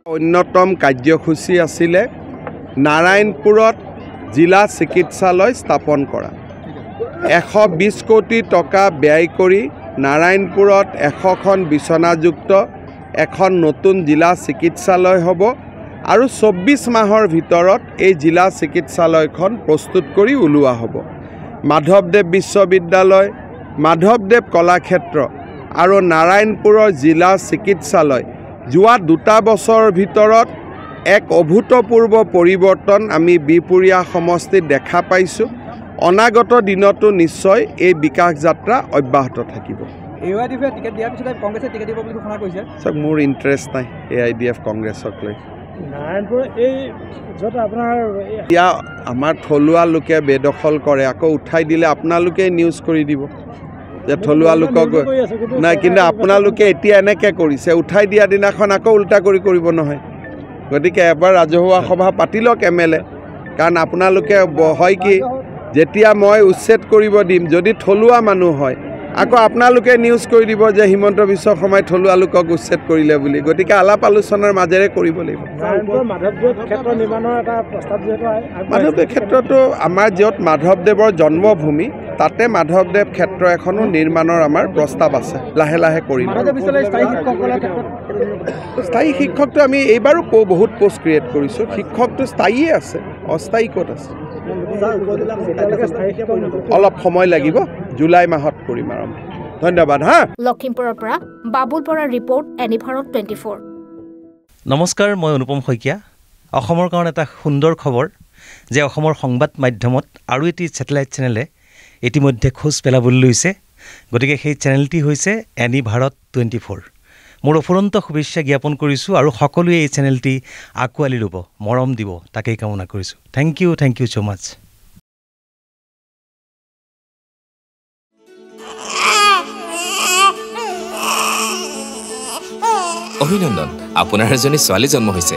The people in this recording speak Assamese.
অন্যতম কাৰ্যসূচী আছিলে নাৰায়ণপুৰত জিলা চিকিৎসালয় স্থাপন কৰা 120 কোটি টকা ব্যয় কৰি নাৰায়ণপুৰত 100খন বিছনাযুক্ত এখন নতুন জিলা চিকিৎসালয় হ'ব আৰু 24 মাহৰ ভিতৰত এই জিলা চিকিৎসালয়খন প্ৰস্তুত কৰি উলিওৱা হ'ব মাধৱদেৱ বিশ্ববিদ্যালয় মাধৱদেৱ কলাক্ষেত্ৰ আৰু নাৰায়ণপুৰৰ জিলা চিকিৎসালয় যোৱা 2 বছৰৰ ভিতৰত এক অভূতপূৰ্ব পৰিৱৰ্তন আমি বিপুৰীয়া সমষ্টিত দেখা পাইছোঁ অনাগত দিনতো নিশ্চয় এই বিকাশ যাত্ৰা অব্যাহত থাকিব AIDF টিকেট দিয়াৰ পিছত কংগ্ৰেছে টিকেট দিব বুলি ঘোষণা কৰিছে সব মোৰ ইন্টাৰেষ্ট নাই AIDF কংগ্ৰেছক লৈ নাৰায়ণপুৰ এই যত আপোনাৰ ইয়া আমাৰ থলুৱা লোকে বেদখল কৰে আকৌ উঠাই দিলে আপোনালোকে নিউজ কৰি দিব যে থলুৱা লোকক নাই কিন্তু আপোনালোকে এতিয়া এনেকৈ কৰিছে উঠাই দিয়া দিনাখন আকৌ উল্টা কৰিব নহয় গতিকে এবাৰ ৰাজহুৱা সভা পাতি লওক MLA কাৰণ আপোনালোকে হয় কি যেতিয়া মই উচ্ছেদ কৰিব দিম যদি থলুৱা মানুহ হয় আকৌ আপোনালোকে নিউজ কৰি দিব যে হিমন্ত বিশ্ব শৰ্মাই থলুৱা লোকক উচ্ছেদ কৰিলে বুলি গতিকে আলাপ আলোচনাৰ মাজেৰে কৰিব লাগিব মাধৱদেৱ ক্ষেত্ৰ নিৰ্মাণৰ এটা প্ৰস্তাৱ যিহেতু মাধৱদেৱ ক্ষেত্ৰটো আমাৰ য'ত মাধৱদেৱৰ জন্মভূমি তাতে মাধৱদেৱ ক্ষেত্ৰ এখনো নিৰ্মাণৰ আমাৰ প্ৰস্তাৱ আছে লাহে লাহে কৰিম স্থায়ী শিক্ষকটো আমি এইবাৰো বহুত পোষ্ট ক্ৰিয়েট কৰিছোঁ শিক্ষকটো স্থায়ীয়ে আছে অস্থায়ী ক'ত আছে অলপ সময় লাগিব জুলাই মাহত কৰিম আৰম্ভ ধন্যবাদ হা লখিমপুৰৰ পৰা বাবুল বৰাৰ ৰিপৰ্ট এনিভাৰত 24 নমস্কাৰ মই অনুপম শইকীয়া অসমৰ কাৰণে এটা সুন্দৰ খবৰ যে অসমৰ সংবাদ মাধ্যমত আৰু এটি স্যাটেলাইট চেনেলে ইতিমধ্যে খোজ পেলাবলৈ লৈছে গতিকে সেই চেনেলটি হৈছে এনিভাৰত 24 মোৰ অফুৰন্ত শুভেচ্ছা জ্ঞাপন কৰিছোঁ আৰু সকলোৱে এই চেনেলটি আঁকোৱালি ল'ব মৰম দিব তাকেই কামনা কৰিছোঁ থ্যাংক ইউ সো মাচ অভিনন্দন আপোনাৰ এজনী ছোৱালী জন্ম হৈছে